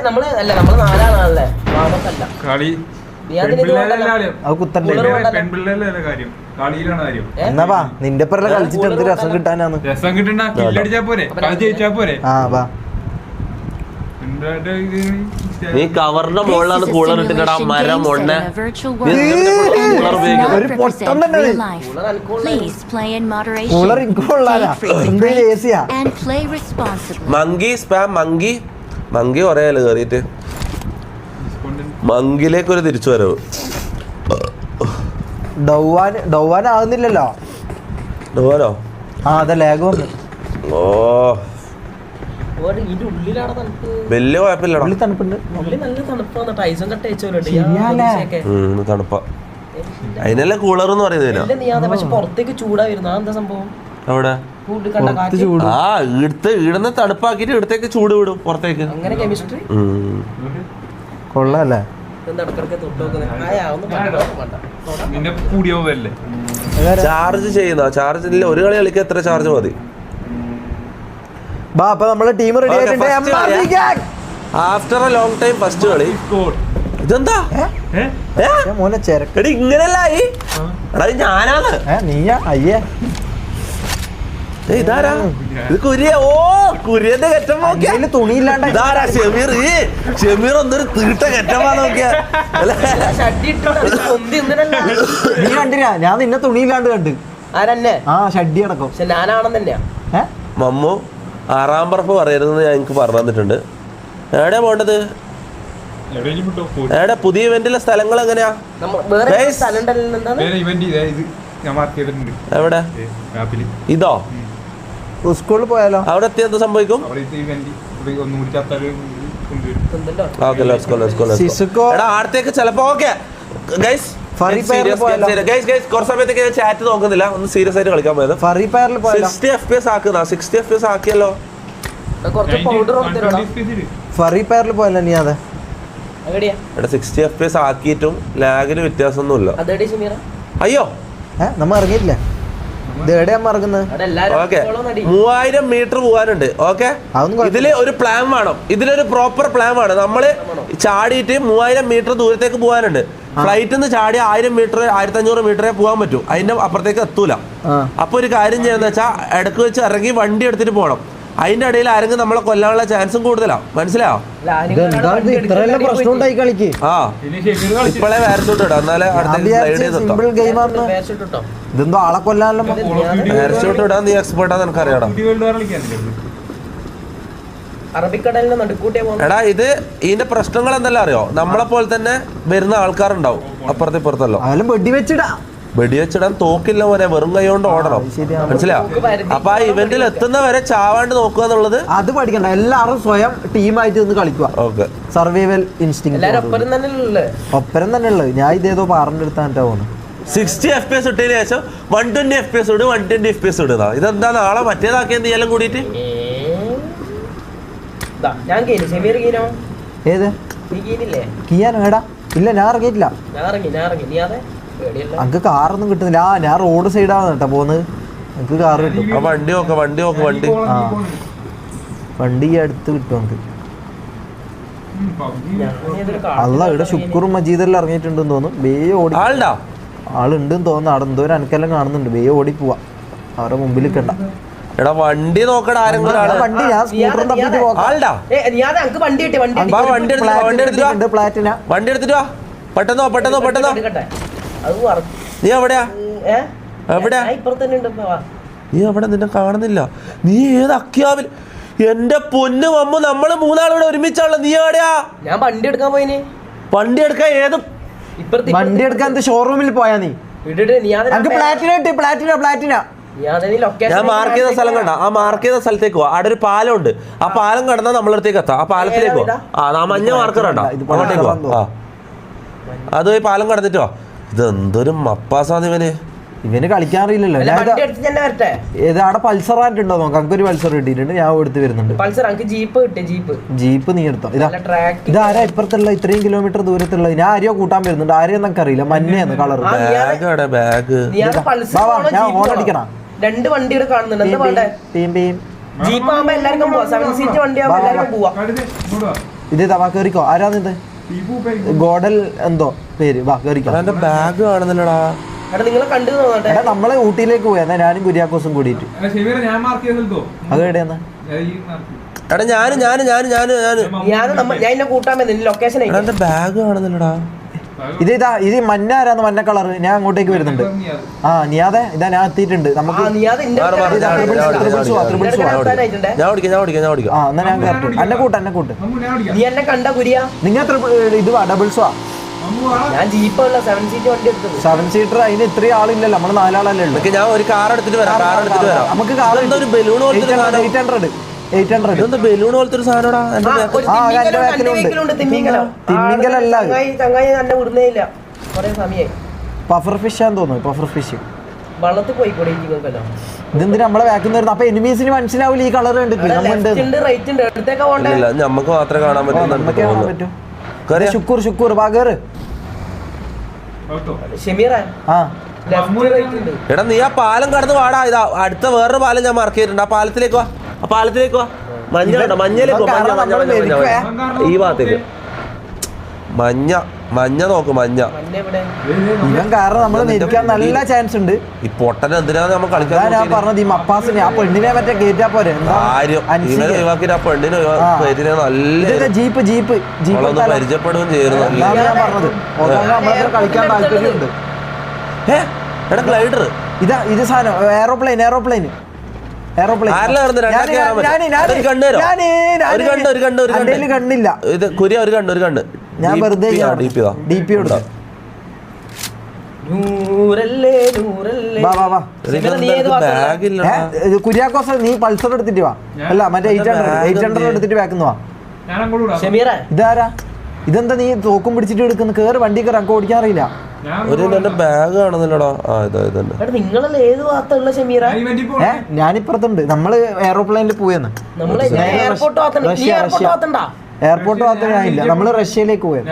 നമ്മള് നാലാളല്ലേ കളി എന്നാ നിന്റെ കളിച്ചിട്ട് എന്ത് രസം കിട്ടാനാണ്. രസം കിട്ടണ്ട കില്ലടിച്ചാ പോരെ, കളി ജയിച്ചാ പോരെ. നീ കവറിന്റെ മുകളിലാണ് കൂളർ ഇട്ടിട്ടാ മരം മൊണ്ണ മങ്കി സ്പാം മങ്കി കൊറേയല്ലേ കേറിയിട്ട് മങ്കിലേക്ക് ഒരു തിരിച്ചു വരവ്. ഡൗവാൻ ആകുന്നില്ലല്ലോ. ഡൗവാനോ? അതെ ലാഗ് വന്നു. ഓ വലിയ കുഴപ്പമില്ലടാ, തണുപ്പാ. അതിനല്ലേ കൂളർ എന്ന് പറയുന്നത്. പുറത്തേക്ക് ചൂടാ വരുന്ന എന്താ സംഭവം? അവിടെ ഈടുന്ന് തണുപ്പാക്കിട്ട് ഇടത്തേക്ക് ചൂട് വിടും പുറത്തേക്ക്. അങ്ങനെ കെമിസ്ട്രി കൊള്ളാല്ലേ. ചാർജ് ചെയ്യുന്ന ചാർജ് ഇല്ല. ഒരു കളി കളിക്കാൻ എത്ര ചാർജ് മതി? After A long time first കളി. ഇതെന്താ മോനെ ചെരക്കടി ഇങ്ങനല്ലായി? എടാ ഞാനാണ്. നീയാ? അയ്യേ ഇതാരാ? ഇത് കുര്യ. ഓ കുര്യന്റെ കെറ്റം നോക്കിയാ തുണിയില്ലാണ്ട്. ഇതാരാ? ഷെമീർ എന്തൊരു തീട്ട കെറ്റമാ നോക്കിയാ. നീ കണ്ടില്ല? ഞാൻ നിന്നെ തുണിയില്ലാണ്ട് കണ്ട്. ഷഡ്ഡി അടക്കം ഞാനാണെന്ന് തന്നെയാ. മമ്മു 6ാം പറപ്പ് പറയരുതെന്ന് ഞാൻ എനിക്ക് പറഞ്ഞു തന്നിട്ടുണ്ട്. എവിടെയാ പോണ്ടത്? എവിടെ പുതിയ ഇവന്റിലെ സ്ഥലങ്ങൾ എങ്ങനെയാ? എവിടെ? ഇതോ? സ്കൂളിൽ പോയാലോ? അവിടെ എത്തി എന്ത് സംഭവിക്കും? ആടത്തേക്ക് ചിലപ്പോ ഓക്കെ കുറച്ച് സമയത്തേക്ക് ഞാൻ ചാറ്റ് നോക്കുന്നില്ല. ഒന്ന് സീരിയസ് ആയിട്ട് കളിക്കാൻ പോയത്. 60 FPS ആക്കുന്ന 60 FPS ആക്കിയല്ലോ. ഫറി പയറിൽ പോയല്ലോ നീ? അതെ 60 FPS ആക്കിയിട്ടും ലാഗിന് വ്യത്യാസമൊന്നുമില്ല. അയ്യോ നമ്മ ഇറങ്ങിയില്ല. ഇതെവിടെയാ ഇറങ്ങുന്നത്? 3000 മീറ്റർ പോകാനുണ്ട്. ഓക്കെ, ഇതില് ഒരു പ്ലാൻ വേണം. ഇതിലൊരു പ്രോപ്പർ പ്ലാൻ വേണം. നമ്മള് ചാടിയിട്ട് 3000 മീറ്റർ ദൂരത്തേക്ക് പോകാനുണ്ട്. ഫ്ലൈറ്റിൽ നിന്ന് ചാടി 1000 മീറ്റർ 1500 മീറ്ററേ പോകാൻ പറ്റൂ. അതിന്റെ അപ്പുറത്തേക്ക് എത്തൂല. അപ്പൊ ഒരു കാര്യം ചെയ്യുന്ന വെച്ചാൽ ഇടക്ക് വെച്ച് ഇറങ്ങി വണ്ടി എടുത്തിട്ട് പോകണം. അതിന്റെ ഇടയിൽ ആരെങ്കിലും നമ്മളെ കൊല്ലാനുള്ള ചാൻസും കൂടുതലാണ്. മനസ്സിലായോ? ഇപ്പോഴേ പാരഷൂട്ട് ഇടാം, എന്നാലേ ഇതെന്തോ ആളെ കൊല്ലാനല്ലോ. പാരഷൂട്ട് ഇടാൻ നീ എക്സ്പേർട്ടാന്ന് എനിക്കറിയാടാ. എടാ ഇത് ഇതിന്റെ പ്രശ്നങ്ങൾ എന്തെല്ലാം അറിയോ? നമ്മളെ പോലെ തന്നെ വരുന്ന ആൾക്കാരുണ്ടാവും അപ്പുറത്തെ ഇപ്പുറത്തല്ലോ. വെടിവെച്ചിടാൻ തോക്കില്ല മോനെ, വെറും കൈ കൊണ്ട് ഓടണം. മനസ്സിലായോ? അപ്പൊ ആ ഇവന്റിൽ എത്തുന്നവരെ ചാവാണ്ട് നോക്കുക എന്നുള്ളത് അത് പഠിക്കണ്ട. എല്ലാവരും സ്വയം ടീമായിട്ട് ഒന്ന് കളിക്കുക. ഓക്കെ, സർവൈവൽ ഇൻസ്റ്റിങ് ഒപ്പരം തന്നെ ഉള്ളത്. ഞാൻ ഇതേതോ പറഞ്ഞെടുത്താ പോകുന്നു. 60 FPS ഇട്ടതിന് ശേഷം 120 FPS ഇടും, 120 FPS ഇടുക. ഇതെന്താ നാളെ മറ്റേതാക്കിയ നീ എല്ലാം കൂടിയിട്ട്? ഏത് കിയാനോ? എടാ ഇല്ല, ഞാൻ ഇറങ്ങിയിട്ടില്ല. എനിക്ക് കാറൊന്നും കിട്ടുന്നില്ല. ഞാൻ റോഡ് സൈഡാണ് കേട്ടോ പോകുന്നത്. എനിക്ക് കാറ് കിട്ടും. വണ്ടി അടുത്ത് കിട്ടും നമുക്ക്. അല്ല ഇവിടെ ശുക്രും മജീദെല്ലാം ഇറങ്ങിയിട്ടുണ്ടെന്ന് തോന്നുന്നു. ബേ ഓടി ആളുണ്ടെന്ന് തോന്നുന്നു. അവിടെ എന്തോ ഒരു അനക്കെല്ലാം കാണുന്നുണ്ട്. ബേ ഓടി പോവാ, അവരുടെ മുമ്പിൽ നിൽക്കണ്ട. എടാ വണ്ടി നോക്കടാ. വണ്ടി ഞാൻ സ്കൂട്ടറും തപ്പിട്ട് വണ്ടി എടുത്തിട്ട് വാ. പെട്ടെന്നോ. നീ എവിടെയാ? നീ എവിടെ? നിന്നെ കാണുന്നില്ല. നീ ഏത് അക്കിയാവിൽ? എന്റെ പൊന്നു മമ്മു, നമ്മള് 3 ഇവിടെ ഒരുമിച്ചാണല്ലോ. നീ എവിടെയാ? ഞാൻ വണ്ടി എടുക്കാൻ പോയിന്. വണ്ടി എടുക്കാൻ ഏത് വണ്ടി എടുക്കാൻ? ഷോറൂമിൽ പോയാ നീ? ഞാൻ മാർക്ക് ചെയ്ത സ്ഥലം കണ്ട? ആ മാർക്ക് ചെയ്ത സ്ഥലത്തേക്ക് പോവാ. അവിടെ ഒരു പാലം ഉണ്ട്. ആ പാലം കടന്നാൽ നമ്മളടുത്തേക്ക് എത്താം. ആ പാലത്തിലേക്ക് പോവാ. ആ മഞ്ഞ മാർക്കർ കണ്ടോ? അങ്ങോട്ടേക്ക് പോവാ. അത് പോയി പാലം കടന്നിട്ടോ. ഇതെന്തൊരു മപ്പാസാണ് ഇവന് കളിക്കാറില്ലല്ലോ. ഏത് അവിടെ പൾസർ ആയിട്ടുണ്ടോ നോക്കാം. നമുക്കൊരു പൾസർ കിട്ടിയിട്ടുണ്ട്. ഞാൻ എടുത്ത് വരുന്നുണ്ട്. ജീപ്പ് നീ എടുത്തോ. ഇതാരാ ഇപ്പുറത്തുള്ള ഇത്രയും കിലോമീറ്റർ ദൂരത്തുള്ള? ഞാൻ ആരെയോ കൂട്ടാൻ വരുന്നുണ്ട്. ആരെയും എന്നൊക്കെ അറിയില്ല. മഞ്ഞയാണ് കളർ. ബാഗ് ഞാൻ ഹോൺ അടിക്കണം. 2 വണ്ടികൾ കാണുന്നുണ്ട്. ജീപ്പ് ആകുമ്പോ എല്ലാവർക്കും പോവാം 7 സീറ്റ് വണ്ടി ആകുമ്പോ എല്ലാവർക്കും പോവാം. ഇത് വാ കേറിക്കോ. ആരാന്നിത്? ഗോഡൽ എന്തോ പേര്. വാ കേറിക്കോ. എന്റെ ബാഗ് കാണുന്നില്ലടാ. എടാ നിങ്ങളെ കണ്ടു തോന്നട്ടെ. എടാ നമ്മളെ ഊട്ടിയിലേക്ക് പോയാ ഞാനും കുര്യാക്കോസും കൂടിയിട്ട്. അത് എവിടെയാന്ന്? എടാ ഞാൻ എന്നെ കൂട്ടാൻ നിന്റെ ലൊക്കേഷൻ എന്റെ ബാഗ് കാണുന്നില്ലടാ. ഇത് മഞ്ഞ ആരാന്ന്? മഞ്ഞ കളർ. ഞാൻ അങ്ങോട്ടേക്ക് വരുന്നുണ്ട്. ആ നിയാതെ ഇതാ ഞാൻ എത്തിയിട്ടുണ്ട്. നമുക്ക് ഞാൻ എന്നെ കൂട്ട്. നീ എന്നെ കണ്ട കുരിയ നിങ്ങൾ ഇത് ഡബിൾസ് വാ. ഞാൻ ജീപ്പല്ല 7 സീറ്റ് വണ്ടി എടുത്തത്. 7 സീറ്റർ. അതിന് ഇത്രയും ആളില്ലല്ലോ, നമ്മള് 4 ആളല്ലേ ഉള്ളൂ. ഞാൻ ഒരു കാർ എടുത്തിട്ട് വരാം. നമുക്ക് കാർ ഒരു ബലൂൺ 800 ബലൂൺ പോലത്തെ ഒരു സാധനടാ. തിമ്മിങ്കലല്ല, പഫർ ഫിഷ് ആന്ന് തോന്നുന്നു. പഫർ ഫിഷ് വള്ളത്തിൽ പോയിക്കൂടെ നിങ്ങൾക്കല്ലോ. ഇതെന്തിനാ നമ്മളെ വാക്കുന്ന വരുന്നത്? അപ്പൊ എനിമീസിന് മനസ്സിലാവില്ല ഈ കളർ കണ്ടിട്ട്. നമുക്ക് മാത്രമേ കാണാൻ പറ്റൂ. ശുക്കൂർ ബാഗേറ്. എടാ നീ ആ പാലം കടന്ന് വാടാ. ഇതാ അടുത്ത വേറൊരു പാലം ഞാൻ മാർക്ക് ചെയ്തിട്ടുണ്ട്. ആ പാലത്തിലേക്ക് വാ. മഞ്ഞ കണ്ടോ? മഞ്ഞയിലേക്ക് ഈ ഭാഗത്തേക്ക് മഞ്ഞ നോക്ക്. ഇവൻ കാരണം നമ്മൾ മരിക്കാൻ നല്ല ചാൻസ് ഉണ്ട്. ഈ പൊട്ടൻ എന്തിനാ നമ്മൾ കളിക്കാൻ? ഞാൻ പറഞ്ഞത് ഈ മപ്പാസിനെ, ആ പെണ്ണിനെ മറ്റേ കേറ്റാ പോരെ. ജീപ്പ് പരിചയപ്പെടുകയും ചെയ്യുന്നു. കളിക്കാൻ താല്പര്യമുണ്ട്. എടാ ഗ്ലൈഡർ ഇത് സാധനം എയറോപ്ലെയിൻ. കണ്ണില്ല. ഒരു കണ്ണ് ഞാൻ വെറുതെ DP കൊടുക്കാം. കുര്യാക്കോസ് നീ പൾസർ എടുത്തിട്ട് വാ. അല്ല മറ്റേ 800 എടുത്തിട്ട് വാക്കുന്ന വാ. ഇതാരാ? ഇതെന്താ നീ തോക്കും പിടിച്ചിട്ട് എടുക്കുന്നു? കേറ് വണ്ടി കയറി. അനക്ക് ഓടിക്കാൻ അറിയില്ല. ബാഗ് കാണുന്നില്ലടാ. ഞാനിപ്പുറത്തുണ്ട്. നമ്മള് എയറോപ്ലെയിനിൽ പോയെന്ന്. എയർപോർട്ട് ഭാഗത്തില്ല, നമ്മള് റഷ്യയിലേക്ക് പോയത്.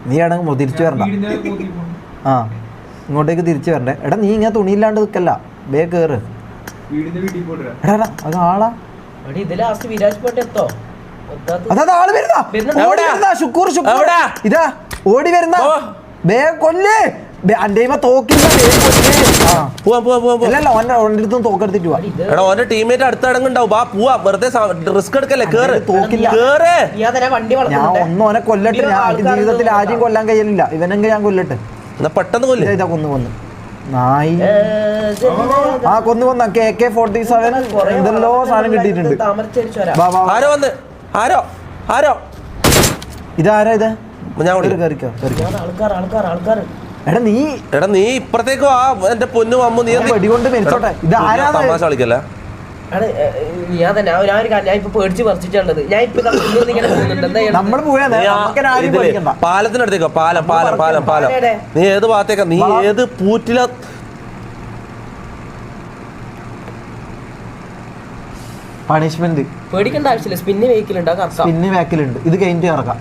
നീ ആണെങ്കിൽ തിരിച്ചു വരണ്ട. ആ ഇങ്ങോട്ടേക്ക് തിരിച്ചു വരണ്ടേ. എടാ നീ ഇങ്ങനെ തുണിയില്ലാണ്ട് നിൽക്കല്ല. ബേ കേറ്. എടാ അത് ആളാ. അതാ ആള് വരുന്ന. ശുക്കൂർ ഇതാ ഓടി വരുന്ന. ബേ കൊല്ലേ. തോക്കില്ല. തോക്കെടുത്തിട്ട് ഓന്റെ ടീമേറ്റ് അടുത്ത അടങ്ങുണ്ടാവും. വെറുതെ റിസ്ക് എടുക്കല്ലേ. ഞാൻ ഒന്നും ഓനെ കൊല്ലട്ടെ. ഞാൻ ജീവിതത്തിൽ ആരെയും കൊല്ലാൻ കഴിയില്ല. ഇവനെങ്കിൽ ഞാൻ കൊല്ലട്ടെ. പെട്ടെന്ന് കൊല്ലം. കൊന്നു നായി. ആ കൊന്നു AK-47 എന്തെല്ലോ സാധനം കിട്ടിയിട്ടുണ്ട്. ഇതാരാ ഇത്? എടാ നീ ഇപ്പഴത്തേക്കോ എന്റെ പൊന്നു അമ്മ. നീ വെടികൊണ്ട് മരിച്ചോട്ടെ. ഇത് ആരാ? തമാശ കളിക്കല്ലേ. നമ്മൾ പാലത്തിനടുത്തേക്കോ. പാലം. നീ ഏത് ഭാഗത്തേക്കാ? നീ ഏത് പൂറ്റില? പണിഷ്മെന്റ് പേടിക്കേണ്ട ആവശ്യമില്ല. സ്പിന്ന് വേക്കിലുണ്ട്. ഇത് കഴിഞ്ഞിട്ട് ഇറക്കാം.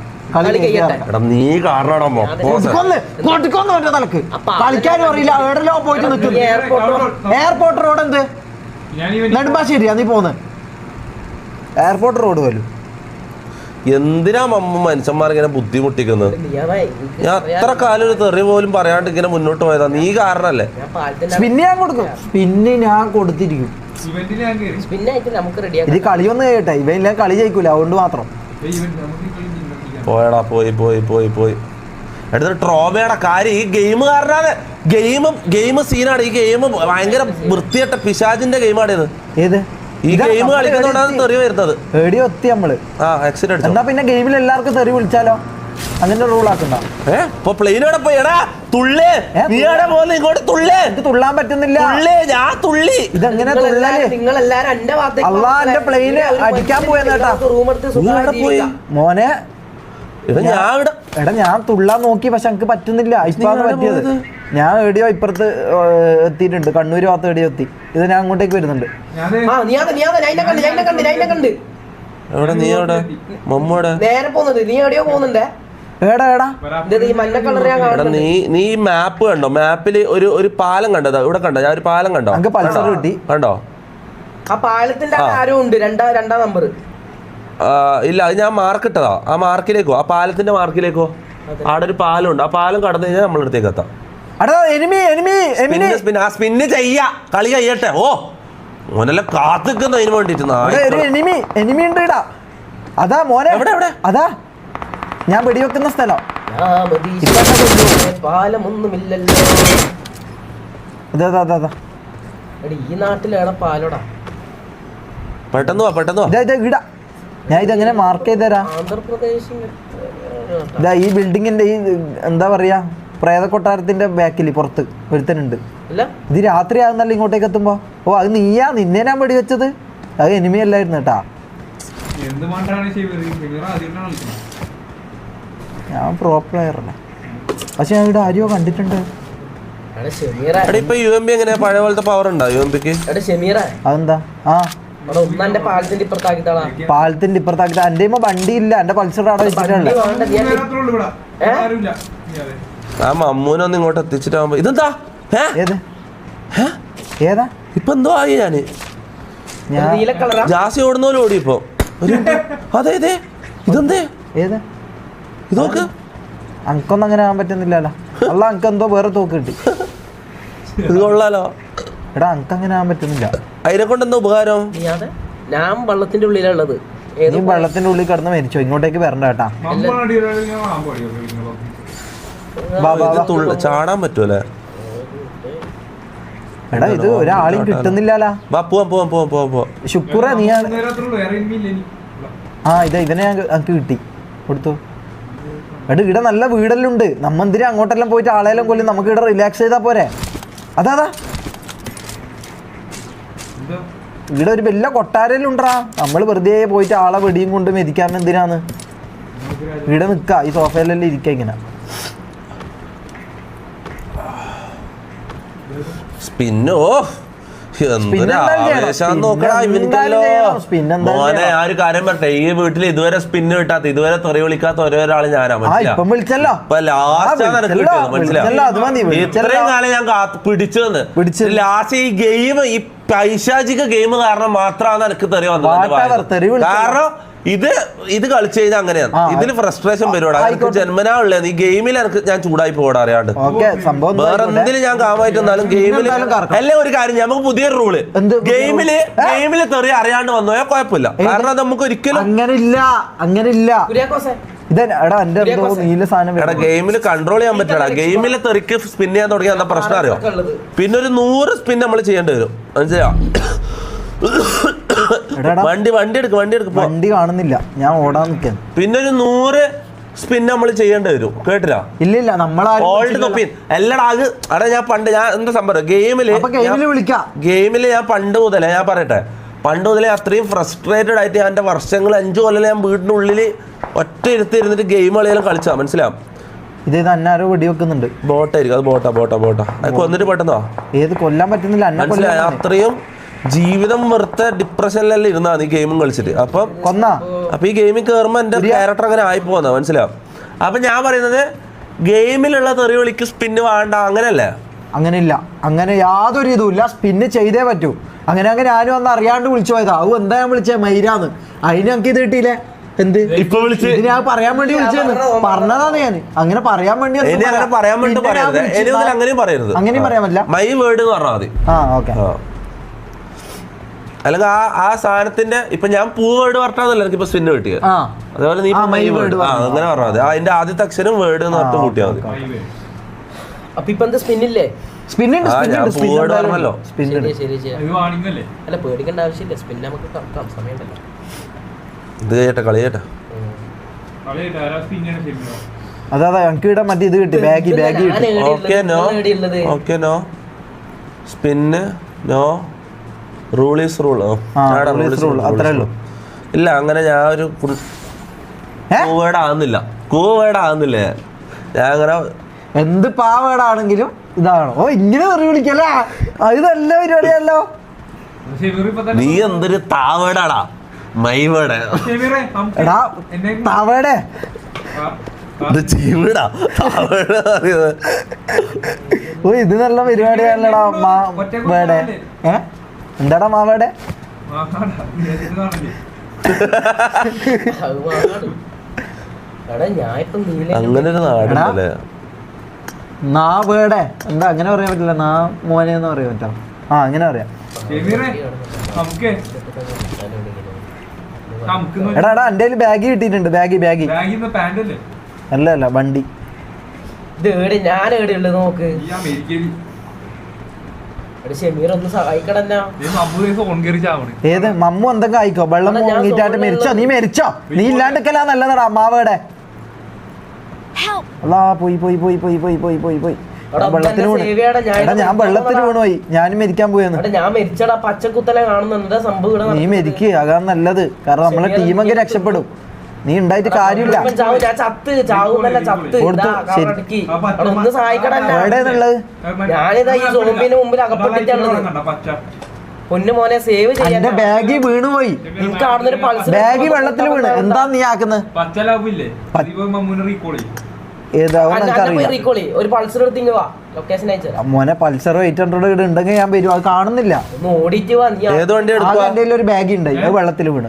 നീ കാരണം കളിക്കാനും അറിയില്ല. എവിടെല്ലോ പോയിട്ട് നിൽക്കുന്നു. എയർപോർട്ട് റോഡ് എന്ത് നെടുമ്പാശ്ശേരിയാ നീ പോന്ന്? എയർപോർട്ട് റോഡ് പോലും. എന്തിനാ മനുഷ്യന്മാർ ഇങ്ങനെ ബുദ്ധിമുട്ടിക്കുന്നത്? ഞാൻ അത്ര കാലം ഒരു തെറി പോലും പറയാണ്ട് ഇങ്ങനെ മുന്നോട്ട് പോയതാ. നീ കാരണല്ലേ. സ്പിന്ന് ഞാൻ കൊടുക്കും. സ്പിന്ന് ഞാൻ കൊടുത്തിരിക്കും. ഇത് കളിയൊന്നും കേട്ടെ. ഇവയില്ല കളി ജയിക്കൂല. അതുകൊണ്ട് മാത്രം പോയടാ. പോയി എടുത്തിട്ട് ട്രോമയുടെ കാര്യം. ഈ ഗെയിം കാരണമാണ്. ഗെയിം സീനാണ്. ഈ ഗെയിം ഭയങ്കര വൃത്തികെട്ട പിശാചിന്റെ ഗെയിമാണ് ഇത്. ഏത് ഈ ഗെയിം കളിക്കുന്നതുകൊണ്ടാണ് തെറി വരുന്നത്. നമ്മള് ആക്സിഡന്റ്. എന്നാ പിന്നെ ഗെയിമിൽ എല്ലാവർക്കും തെറി വിളിച്ചാലോ? അങ്ങനെ റൂൾ ആക്കണ്ട. പ്ലെയിനോടെ പോയി. എടാ തുള്ളേ. നീടെ പോലെ ഇങ്ങോട്ട് തുള്ളേ. എനിക്ക് തുള്ളാൻ പറ്റുന്നില്ല. ഞാൻ തുള്ളി. ഇതെങ്ങനെ തുള്ളല്? എന്റെ പ്ലെയിന് അടിക്കാൻ പോയെന്നേട്ടാ. മോനെ എടാ ഞാൻ തുള്ളാൻ നോക്കി. പക്ഷെ എനിക്ക് പറ്റുന്നില്ല. ഇപ്പാണ് പറ്റിയത്. ഞാൻ എവിടെയോ ഇപ്പുറത്ത് എത്തിയിട്ടുണ്ട്. കണ്ണൂര് ഭാഗത്ത് എവിടെയോ എത്തി. ഇത് ഞാൻ അങ്ങോട്ടേക്ക് വരുന്നുണ്ട്. എവിടെ? നീ എവിടെ? മമ്മൂടെ നേരെ പോകുന്നത്. നീ എവിടെയോ പോകുന്നുണ്ടേ. നീ മാപ്പ് കണ്ടോ? മാപ്പില് ഒരു പാലം കണ്ടോ? ഇവിടെ കണ്ടോ? ഞാൻ ഒരു പാലം കണ്ടോ? പൾസർ കിട്ടി. കണ്ടോ? ആ പാലത്തിന്റെ ആരോ ഉണ്ട് രണ്ടാം നമ്പർ. ഇല്ല, അത് ഞാൻ മാർക്കിട്ടതാ. ആ മാർക്കിലേക്കോ, ആ പാലത്തിന്റെ മാർക്കിലേക്കോ, അവിടെ ഒരു പാലമുണ്ട്. ആ പാലം കടന്നു കഴിഞ്ഞാൽ നമ്മളടുത്തേക്ക് എത്താം. സ്പിന്ന് ചെയ്യാ, കളി കഴിയട്ടെ. ഓ മോനെല്ലാം കാത്തിക്കുന്ന അതിന് വേണ്ടിട്ട്. അതാ മോനെ, അതാ ഞാൻ വെടിവെക്കുന്ന സ്ഥലം. പാലമൊന്നുമില്ലല്ലോ ഈ നാട്ടിലാണ് പാലോടാ. പെട്ടെന്ന് വാ. ഇടാ, ഞാൻ ഇതെങ്ങനെ മാർക്ക് ചെയ്ത് തരാം. ആന്ധ്രാപ്രദേശ് ഇതാ ഈ ബിൽഡിങ്ങിന്റെ ഈ എന്താ പറയാ പ്രേത കൊട്ടാരത്തിന്റെ ബാക്കിൽ പുറത്ത് ഒരുത്തനുണ്ട്. ഇത് രാത്രി ആകുന്നല്ലോ ഇങ്ങോട്ടേക്ക് എത്തുമ്പോ. ഓ അത് നീയാ, നിന്നെ ഞാൻ വെടിവെച്ചത്. അത് എനിമിയല്ലായിരുന്നു കേട്ടാ. ഞാൻ പ്രോ പ്ലെയർ അല്ലേ, പക്ഷെ ഞാൻ ഇവിടെ ആരെയോ കണ്ടിട്ടുണ്ട്. എങ്ങനെ പഴയ പോലത്തെ പവർ ഉണ്ടോ UMPക്ക്? അതെന്താ? പാലത്തിന്റെ ഇപ്പുറത്താക്കി. എന്റെ വണ്ടി ഇല്ല, എന്റെ പൾസർ അവിടെ വെച്ചിട്ടുണ്ട്. ആ മമ്മൂനൊന്ന് ഇങ്ങോട്ട് എത്തിച്ചിട്ടാകുമ്പോ ഇതെന്താ ഏതാ ഇപ്പൊ എന്തോ ആയി. ജാസി ഓടുന്ന പോലെ ഓടി ഇപ്പൊ. അതെ ഇതെന്തേ ഏതാ ഇതൊക്കെ? അനക്കൊന്നും അങ്ങനെ ആകാൻ പറ്റുന്നില്ലല്ലോ. അല്ല അനക്ക് എന്തോ വേറെ തോക്ക് കിട്ടി. ഇത് കൊള്ളാലോ. എടാ അനക്ക് അങ്ങനെ ആകാൻ പറ്റുന്നില്ല. അതിനെ കൊണ്ട് എന്താ ഉപകാരം? ഞാൻ വെള്ളത്തിന്റെ ഉള്ളിലുള്ളത്. നീ വെള്ളത്തിന്റെ ഉള്ളിൽ കിടന്ന് മരിച്ചോ. ഇങ്ങോട്ടേക്ക് വരണ്ട കേട്ടാ. ചാടാൻ പറ്റൂലേ? എടാ ഇത് ഒരാളും കിട്ടുന്നില്ലല്ലോ. ശുക്ര നീ ഇതിനെ എനിക്ക് കിട്ടി കൊടുത്തു. എടാ ഇവിടെ നല്ല വീടെല്ലാം ഉണ്ട്. നമ്മ എന്തിനാ അങ്ങോട്ടെല്ലാം പോയിട്ട് ആളെല്ലാം കൊല്ലും? നമുക്ക് ഇവിടെ റിലാക്സ് ചെയ്താ പോരെ. അതാ ഇവിടെ ഒരു വലിയ കൊട്ടാരെല്ലാം ഉണ്ടാ. നമ്മൾ വെറുതെ പോയിട്ട് ആളെ വെടിയും കൊണ്ട് മെതിക്കാൻ എന്തിനാന്ന്? ഇവിടെ നിക്ക, ഈ സോഫയിലെല്ലാം ഇരിക്ക ഇങ്ങനെ. സ്പിന്നോ മോനെ ആ ഒരു കാര്യം പറട്ടെ, ഈ വീട്ടിൽ ഇതുവരെ സ്പിന്ന് കിട്ടാത്ത, ഇതുവരെ തെറി വിളിക്കാത്ത ഒരാള് ഞാനാ. ഇത്രയും കാലം ഞാൻ പിടിച്ചു വന്ന് ലാസ്റ്റ് ഈ ഗെയിം, ഈ പൈശാചിക ഗെയിം കാരണം മാത്രമാണ് എനിക്ക് തെറി വന്നത്. കാരണം ഇത് കളിച്ചു കഴിഞ്ഞാൽ അങ്ങനെയാണ്. ഇതിന് ഫ്രസ്ട്രേഷൻ വരുവാടാ. എനിക്ക് ജന്മനാ ഉള്ളത് ഈ ഗെയിമിൽ എനിക്ക് ഞാൻ ചൂടായി പോടാ അറിയാണ്ട്. വേറെ എന്തിനും ഞാൻ കാമായിട്ട് വന്നാലും ഗെയിമിൽ അല്ലേ ഒരു കാര്യം. നമുക്ക് പുതിയൊരു റൂള്, ഗെയിമില് തെറി അറിയാണ്ട് വന്നോയാ കുഴപ്പമില്ല. കാരണം അത് നമുക്ക് ഒരിക്കലും അങ്ങനില്ല. ഗെയിമില് കൺട്രോൾ ചെയ്യാൻ പറ്റടാ. ഗെയിമിലെ തെറിക്ക് സ്പിൻ ചെയ്യാൻ തുടങ്ങിയ എന്താ പ്രശ്നം അറിയോ? പിന്നെ ഒരു 100 സ്പിൻ നമ്മൾ ചെയ്യേണ്ടി വരും. മനസ്സിലാ? വണ്ടി വണ്ടി കാണുന്നില്ല, ഞാൻ ഓടാൻ നിൽക്കാൻ. പിന്നെ ഒരു 100 സ്പിൻ നമ്മൾ ചെയ്യേണ്ടി വരും. കേട്ടില്ല? ഇല്ല എല്ലാടാ ഞാൻ എന്താ സംഭവം ഗെയിമില് ഞാൻ പണ്ട് മുതലേ ഞാൻ പറയട്ടെ, പണ്ട് മുതലേ അത്രയും ഫ്രസ്ട്രേറ്റഡ് ആയിട്ട് എന്റെ വർഷങ്ങൾ 5 കൊല്ലം ഞാൻ വീടിന്റെ ഉള്ളില് ഒറ്റ ഇരുന്നിട്ട് ഗെയിം കളിയെല്ലാം കളിച്ചാ. മനസ്സിലാവും? ഇത് അന്നാരോ വെടി വെക്കുന്നുണ്ട്. ബോട്ടായിരിക്കും അത്. ബോട്ടാ കൊന്നിട്ട് പെട്ടെന്നോ ഏത് കൊല്ലാൻ പറ്റുന്നില്ല. മനസ്സിലായി? അത്രയും ജീവിതം വെറുത്ത ഡിപ്രഷനിലെല്ലാം ഇരുന്നാ ഈ ഗെയിമും കളിച്ചിട്ട്. അപ്പൊ ഈ ഗെയിമിൽ കയറുമ്പോ എന്റെ ക്യാരക്ടർ അങ്ങനെ ആയി പോകുന്ന. മനസ്സിലാവും? അപ്പൊ ഞാൻ പറയുന്നത് ഗെയിമിലുള്ള തെറി വിളിക്ക് സ്പിന്ന് വേണ്ട, അങ്ങനെയല്ലേ? അങ്ങനെയില്ല, അങ്ങനെ യാതൊരു ഇതുമില്ല. സ്പിന്ന് ചെയ്തേ പറ്റൂ. അങ്ങനെ ഞാനും അന്ന് അറിയാണ്ട് വിളിച്ചു പോയതാ. അത് എന്താ ഞാൻ വിളിച്ചേ മൈരാന്ന്. അതിന് നമുക്ക് ഇത് കിട്ടിയില്ലേ? എന്ത് ഇപ്പൊ വിളിച്ച് ഞാൻ പറയാൻ വേണ്ടി വിളിച്ചെന്ന് പറഞ്ഞതാണ്. ഞാൻ അങ്ങനെ പറയാൻ വേണ്ടി അങ്ങനെയും പറയരുത്. അങ്ങനെയും പറയാൻ പറ്റില്ല. മൈ വേർഡ് എന്ന് പറഞ്ഞാൽ മതി. അല്ലെങ്കിൽ ആ സാധനത്തിന്റെ ഇപ്പൊ ഞാൻ പൂ വേർഡ് പറഞ്ഞാന്നല്ലോ എനിക്ക് ഇപ്പൊ സ്പിന്ന് കിട്ടിയത്. അതേപോലെ നീ മൈ വേർഡ് അങ്ങനെ പറഞ്ഞാൽ മതി. അതിന്റെ ആദ്യത്തെ അക്ഷരം വേർഡ് എന്ന് പറഞ്ഞിട്ട് കൂട്ടിയാൽ മതി. അപ്പൊ ഇപ്പൊ എന്താ സ്പിന്നില്ലേ? പറഞ്ഞല്ലോ. അല്ല പേടിക്കേണ്ട ആവശ്യമില്ല. സ്പിന്ന് നമുക്ക് കറക്കാം, സമയമുണ്ടല്ലോ. ഇത് ചെയ്യട്ടെ, കളി ചെയ്യട്ടെ. അതാ എനിക്ക് ഇവിടെ മറ്റേ ഇത് കിട്ടി, ബാഗി. Okay no spin no rule is rule. അത്രേ ഉള്ളൂ. ഇല്ല അങ്ങനെ ഞാൻ ഒരു കൂവേഡ് ആകുന്നില്ല. ഞാൻ അങ്ങനെ എന്ത് പാവേടാണെങ്കിലും ഇതാണോ? ഓ ഇങ്ങനെ തെറി വിളിക്കല്ലേ? അത് നല്ല പരിപാടിയല്ലോ. നീ എന്തൊരു താവേടാടാ. മൈവേടെ താവേടെ ഓ ഇത് നല്ല പരിപാടിയാണല്ലോടാ. മാവേടെ എന്താടാ മാവേടെ? അങ്ങനെ ഒരു നാടുണ്ടല്ലേ. നാവേടെ എന്താ അങ്ങനെ പറയാൻ പറ്റില്ല, നാ മോനെ എന്ന് പറയാൻ പറ്റാ. ആ അങ്ങനെ പറയാം. എടാ എടാ എന്റെ കയ്യിൽ ബാഗ് കിട്ടിയിട്ടുണ്ട്. ബാഗ് അല്ല അല്ല വണ്ടി. ഞാൻ എവിടെയുള്ളത് നോക്ക്. ഏത് മമ്മു എന്തെങ്കിലും ആയിക്കോ. വെള്ളം മുങ്ങിട്ടായിട്ട് മരിച്ചോ? നീ മരിച്ചോ? നീ ഇല്ലാണ്ടിക്കലാ നല്ലതാടാ അമ്മാവേടെ. അല്ലാ പോയി പോയി പോയി പോയി പോയി പോയി പോയി പോയി വെള്ളത്തിന് വീണ്. എടാ ഞാൻ വെള്ളത്തിന് വീണുപോയി. ഞാനും മരിക്കാൻ പോയെന്ന്. ഞാൻ മരിച്ചടാ. പച്ചക്കുത്തലെ കാണുന്നുണ്ട് സംഭവം. നീ മരിക്കുക, അതാണ് നല്ലത്. കാരണം നമ്മളെ ടീമൊക്കെ രക്ഷപ്പെടും. നീ ഉണ്ടായിട്ട് കാര്യമില്ല. എവിടെയാണുള്ളത്? ഞാനിതാ ഈ സോംബിന് മുമ്പിൽ അകപ്പെട്ടിട്ടുള്ളത്. പൊന്നു മോനെ സേവ് ചെയ്യാൻ ബാഗി വീണുപോയി. ബാഗി വെള്ളത്തിൽ വീണ്. എന്താ നീ ആക്കുന്നത്? ഒരു പൾസർ എടുത്തിങ്ങ് വാ. ലൊക്കേഷൻ അയച്ചു മോനെ. പൾസർ 800 ഉണ്ടെങ്കിൽ ഞാൻ വരും. അത് കാണുന്നില്ല. ഓടിച്ചു വാ. നീ എന്റെ ഒരു ബാഗ് ഉണ്ട്, അത് വെള്ളത്തിൽ വീണ്.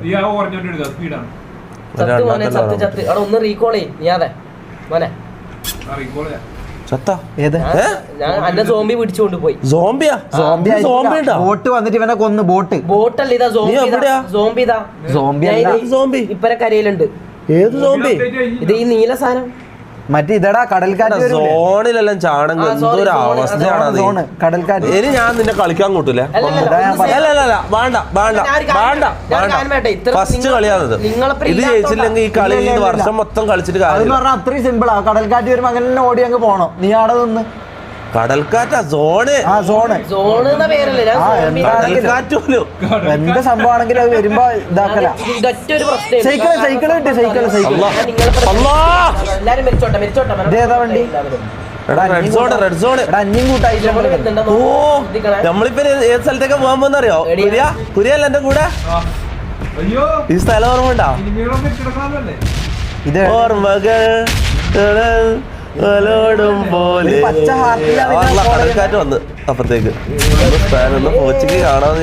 ഒന്ന് റീകോൾ ചെയ്യ്. നീ അതെ മോനെ സോംബി പിടിച്ചോണ്ട് പോയി. ബോട്ട് വന്നിട്ട് ഇവനെ കൊന്ന്. ബോട്ടല്ല ഇതാ സോംബി. ഇതാ സോംബി ഇപ്പരെ കരയിലുണ്ട്. ഏത് സോംബി? ഇത് ഈ നീല സാധനം. മറ്റേ ഇതടാ കടൽക്കാറ്റ്. സോണിലെല്ലാം ചാണകം. എന്തൊരു അവസ്ഥയാണ് കടൽക്കാറ്റ്. ഇനി ഞാൻ നിന്നെ കളിക്കാൻ കൂട്ടില്ല. ഫസ്റ്റ് കളിയാണത്. ഇത് ജയിച്ചില്ലെങ്കിൽ ഈ കളി ഈ വർഷം മൊത്തം കളിച്ചിട്ട് കാര്യം. അത്രയും സിമ്പിളാ. കടൽക്കാറ്റ് വരുമ്പോ അങ്ങനെ ഓടി അങ്ങ് പോണം. നീ അവിടെ നിന്ന്. കടൽക്കാറ്റാ സോണ്. എന്ത് സംഭവമാണെങ്കിലും അത് വരുമ്പോ ഇതാക്കല. സൈക്കിള് കിട്ടി. സൈക്കിള് ഇതേതാ വണ്ടി? അഞ്ഞും കൂട്ടായിട്ട് നമ്മളിപ്പോ ഏത് സ്ഥലത്തേക്ക് പോകാൻ പോകുന്നറിയോ? കുരിയല്ല എന്റെ കൂടെ. ഈ സ്ഥലം ഓർമ്മ ഇത് ഓർമ്മകൾ കടൽക്കാറ്റ് വന്ന് അപ്പത്തേക്ക് പോച്ചിക്ക് കാണാന്ന്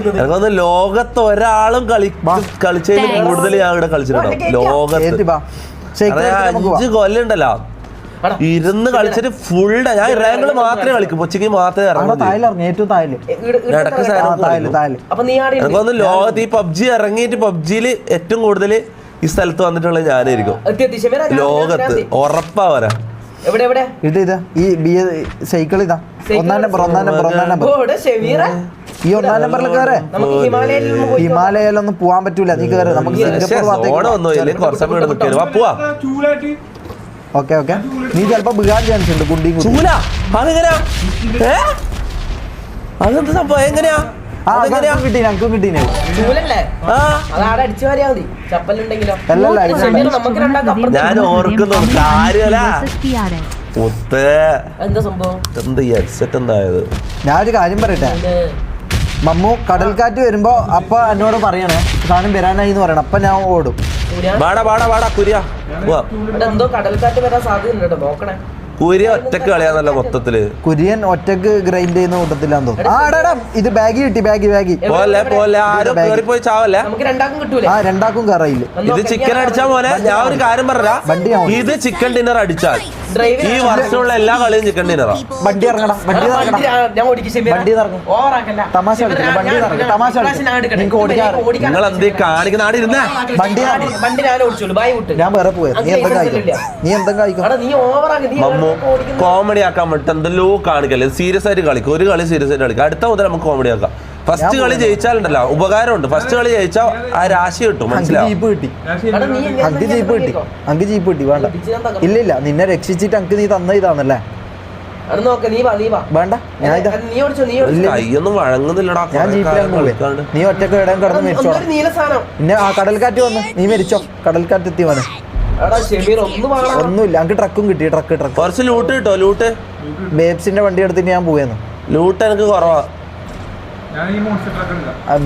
എനിക്കൊന്ന് ലോകത്ത് ഒരാളും കളിച്ചതിൽ കൂടുതൽ ഞാൻ ഇവിടെ കളിച്ചിട്ടുണ്ടാവും. ലോകത്ത് 5 കൊല്ലുണ്ടല്ലോ ഇരുന്ന് കളിച്ചിട്ട് ഫുൾ ഡേ. ഞാൻ ഇറങ്ങൾ മാത്രമേ കളിക്കും. ഉച്ചയ്ക്ക് മാത്രമേ എനിക്കൊന്ന് ലോകത്ത് ഈ പബ്ജി ഇറങ്ങിയിട്ട് പബ്ജിയിൽ ഏറ്റവും കൂടുതൽ ഈ സ്ഥലത്ത് വന്നിട്ടുള്ളത് ഞാനായിരിക്കും ലോകത്ത്. ഉറപ്പാ വരാ. ഇത് ഇതാ ഈ സൈക്കിൾ. ഇതാ 1-ാം നമ്പർ. ഈ 1-ാം നമ്പറിൽ കയറേ. ഹിമാലയയിലൊന്നും പോവാൻ പറ്റൂല. നീ കയറി. നമുക്ക് ഓക്കെ ഓക്കെ. നീ ചിലപ്പോ വീഴാൻ ചാൻസ് ഉണ്ട്. കുണ്ടിയും അതെന്ത് സംഭവം? എങ്ങനെയാ കിട്ടി? ഞങ്ങൾക്കും കിട്ടീനെ. ഞാൻ ഓർക്കുന്നു കാര്യമല്ല. ഞാനൊരു കാര്യം പറയട്ടെ. മമ്മു കടൽക്കാറ്റ് വരുമ്പോ അപ്പ എന്നോട് പറയണേ സാധനം വരാനായി എന്ന് പറയണം. അപ്പൊ ഞാൻ ഓടും. എന്തോ കടൽക്കാറ്റ് വരാൻ സാധ്യതയുണ്ട്. നോക്കണേ. കുര്യൻ ഒറ്റക്ക് കളിയാന്നല്ല മൊത്തത്തില്. കുര്യൻ ഒറ്റക്ക് ഗ്രൈൻഡ് ചെയ്യുന്ന കൂട്ടത്തിലാന്ന് തോന്നുന്നു. ഇത് ബാഗ് കിട്ടി. ബാഗ് രണ്ടാക്കും കയറിയില്ല. ഇത് ചിക്കൻ അടിച്ചാ പോലെ. ഞാൻ ഒരു കാര്യം പറഞ്ഞ ഇത് ചിക്കൻ ഡിന്നർ അടിച്ചാൽ ഈ വർഷമുള്ള എല്ലാ കളിയും ചിക്കൻ ഡിന്നറാ. വണ്ടി ഇറങ്ങണം. തമാശ നിങ്ങൾ എന്തേ കാണിക്കുന്ന ആടെ ഇരുന്നേ. ഞാൻ വേറെ പോയത്. നീ എന്തെങ്കിലും കോമഡി ആക്കാൻ വേണ്ടി എന്തെല്ലോ കാണിക്കല്ലേ. സീരിയസ് ആയിട്ട് കളിക്കും. ഒരു കളി സീരിയസ് ആയിട്ട് കളിക്കും. അടുത്ത മുതൽ നമുക്ക് കോമഡി ആക്കാം. ഫസ്റ്റ് കളി ജയിച്ചാലുണ്ടല്ലോ ഉപകാരമുണ്ട്. ഫസ്റ്റ് കളി ജയിച്ചാൽ ആ രാശി കിട്ടും. മനസ്സിലാവും. ജീപ്പ് കിട്ടി. വേണ്ട. ഇല്ല നിന്നെ രക്ഷിച്ചിട്ട് അങ്ക് നീ തന്ന ഇതാണല്ലേ. വേണ്ട. കൈയൊന്നും വഴങ്ങുന്നില്ലടാ. ഞാൻ ജീപ്പിലാണ് പോയി. നീ ഒറ്റക്ക് ഇടം കിടന്ന് മരിച്ചോ. പിന്നെ ആ കടൽക്കാറ്റ് വന്ന് നീ മരിച്ചോ. കടൽക്കാറ്റ് എത്തി വന്നെ. ഒന്നുമില്ല. എനിക്ക് ട്രക്കും കിട്ടി. ട്രക്ക് കുറച്ച് ലൂട്ട് കിട്ടോ? ലൂട്ട് ബേബ്സിന്റെ വണ്ടി എടുത്തിട്ട് ഞാൻ പോയെന്നു. ലൂട്ട് എനിക്ക് കുറവാ.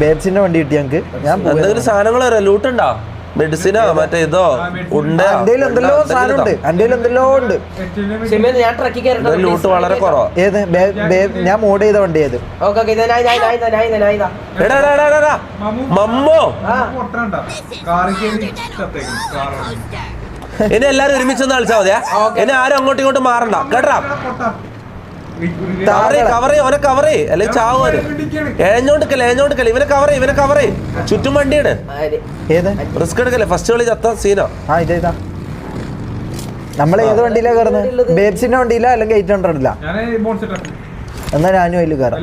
ബേബ്സിന്റെ വണ്ടി കിട്ടി ഞങ്ങക്ക്. ഞാൻ എന്തെങ്കിലും സാധനങ്ങൾ ലൂട്ട് ഉണ്ടോ? മെഡിസിനോ മറ്റേ ഇതോ ഉണ്ട്. എന്തെല്ലോ സാധനം ഉണ്ട്, എന്തെല്ലോ ഉണ്ട്. ലൂട്ട് വളരെ കുറവാ. ഏത് ഞാൻ മോഡ് ചെയ്ത വണ്ടി ഏത്? മമ്മോ ഇനി എല്ലാരും ഒരുമിച്ചൊന്ന് കളിച്ചാൽ മതിയാ. ഇനി ആരും അങ്ങോട്ടും ഇങ്ങോട്ടും മാറണ്ട കേട്ടാ. കവർ ഓനെ കവർ അല്ലെങ്കിൽ ചാവുമാര്. എഴഞ്ഞോണ്ടിക്കല്ലേ ഇവനെ കവർ ചുറ്റും വണ്ടിയാണ്. റിസ്ക് എടുക്കല്ലേ, ഫസ്റ്റ് കളി ചത്ത സീനോ. ഇതാ നമ്മള് ഏത് വണ്ടിയിലാ കയറുന്നത്? ബേബ്സിന്റെ വണ്ടിയിലാ അല്ലെങ്കിൽ 800 എന്നാ ഞാനും അതിൽ കയറാം.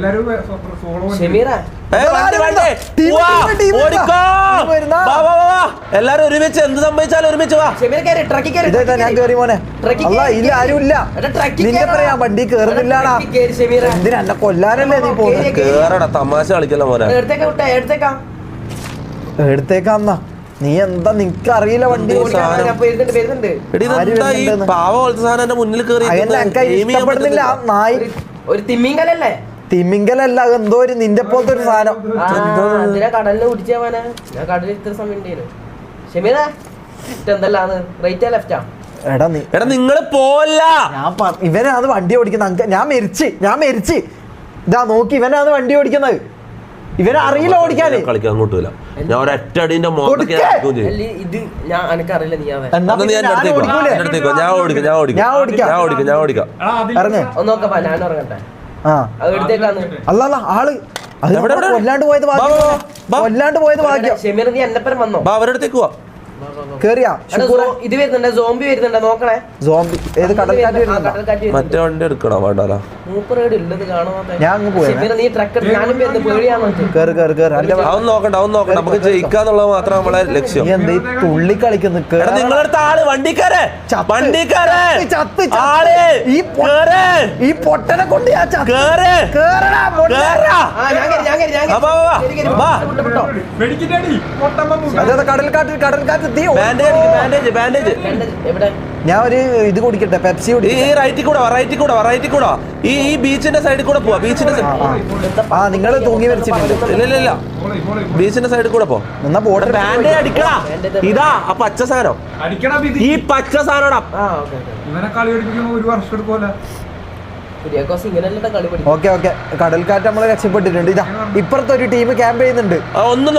എല്ലാരും ഒരുമിച്ച് എന്ത് സംഭവിച്ചാലും ഒരുമിച്ച് വാ. ഞാൻ കേറി മോനെ. അല്ല ഇല്ല ആരും ഇല്ല. നിന്റെ പറയാ വണ്ടി കേറുന്നില്ലാടാ. എന്തിനാ എന്നെ കൊല്ലാനല്ലേ നീ പോകുന്നത്? കേറടാ, തമാശ കളിക്കല്ലോ മോനെ. എടുത്തേക്കാന്നാ. നീ എന്താ നിനക്ക് അറിയില്ല വണ്ടി പാവ പോലത്തെ സാധനം എന്റെ മുന്നിൽ കേറി ഇഷ്ടപ്പെടുന്നില്ല. നായി ഒരു തിമ്മിങ്കലല്ലേ? തിമിങ്കലല്ല, എന്തോ ഒരു നിന്റെ പോലത്തെ ഒരു സാധനം. കടലിന് കുടിച്ചാവാനാ ഞാൻ കടലിൽ ഇത്ര സമയം എടാ നിങ്ങള് പോല്ല. ഇവനെ അത് വണ്ടി ഓടിക്കുന്ന ഞാൻ മരിച്ച് ഇതാ നോക്കി ഇവനാണ് വണ്ടി ഓടിക്കുന്നത്. ഇവനെ അറിയില്ല ഓടിക്കാന്. കളിക്കാൻ അങ്ങോട്ടില്ല. ഞാൻ ഒരൊറ്റ അടിന്റെ ഇത് ഞാൻ എനിക്കറിയില്ല. ഞാൻ ഓടിക്കാം. ഞാൻ ഉറങ്ങട്ടെ. അല്ല ആള് കൊല്ലാണ്ട് പോയത് ഭാഗ്യം. ഷെമീർ നീ എന്നെപ്പരം വന്നോ? അവരടുത്തേക്ക് പോവാ. കേറിയാ ഇത് വരുന്നുണ്ട്, സോംബി വരുന്നുണ്ട്, നോക്കണേ. സോംബി ഏത്? കടൽക്കാറ്റ്. മറ്റേ വണ്ടി എടുക്കണോ വേണ്ടല്ലോ? ഞാൻ അങ്ങ് പോയി. അവൻ നോക്കണ്ട നമുക്ക് ജയിക്കാന്നുള്ളത് മാത്രം നമ്മളെ ലക്ഷ്യം. എന്താ തുള്ളി കളിക്കുന്നു? നിങ്ങളടുത്ത ആള് വണ്ടിക്കാരെ ഈ പൊട്ടനെ കൊണ്ട് കടൽക്കാറ്റ് ഞാൻ ഒരു ഇത് കുടിക്കട്ടെ, പെപ്സി കുടിക്കട്ടെ. ഈ റൈറ്റിൽ കൂടെ ഈ ബീച്ചിന്റെ സൈഡിൽ കൂടെ പോവാ. ബീച്ചിന്റെ നിങ്ങൾ തൂങ്ങി വരച്ചിട്ടുണ്ട്. ഇല്ല ബീച്ചിന്റെ സൈഡിൽ കൂടെ പോ. എന്നാ ബോർഡർ ബാൻഡേജ് അടിക്കടാ. ഇതാ ആ പച്ച സാധനം, ഈ പച്ച സാധനം. ഓക്കെ കടൽക്കാറ്റ് നമ്മളെ രക്ഷപ്പെട്ടിട്ടുണ്ട്. ഇതാ ഇപ്പുറത്തെ ഒരു ടീം ക്യാമ്പ് ചെയ്യുന്നുണ്ട്. ഒന്നും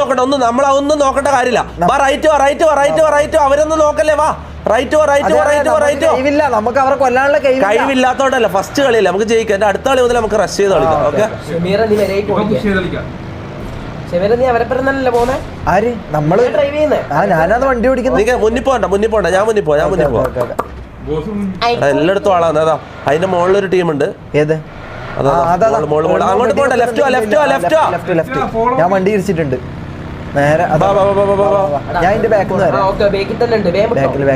നോക്കേണ്ട കാര്യമില്ല. റൈറ്റ് അവരൊന്നും നോക്കല്ലേ. വാ റൈറ്റ്. നമുക്ക് അവരെ കൊല്ലാനുള്ള കഴിവില്ലാത്തോണ്ടല്ല, ഫസ്റ്റ് കളിയല്ല നമുക്ക് ജയിക്കാം. എന്റെ അടുത്ത കളി മുതൽ നമുക്ക് റഷ് ചെയ്ത് കളിക്കാം. ഓക്കെ ആര് നമ്മള്? ഞാനത് വണ്ടി ഓടിക്കുന്നത്. മുന്നിൽ പോണ്ട ഞാൻ മുന്നിൽ പോവാം. എല്ലായിടത്തും ആളാണ്. അതാ അതിന്റെ മുകളിലൊരു ടീമുണ്ട്. ഏത്? അങ്ങോട്ട് പോണ്ട. ലെഫ്റ്റ്. ഞാൻ വണ്ടി ഇരിച്ചിട്ടുണ്ട് നേരെ. ഞാൻ ഇതിന്റെ ബാക്കിൽ നിന്ന്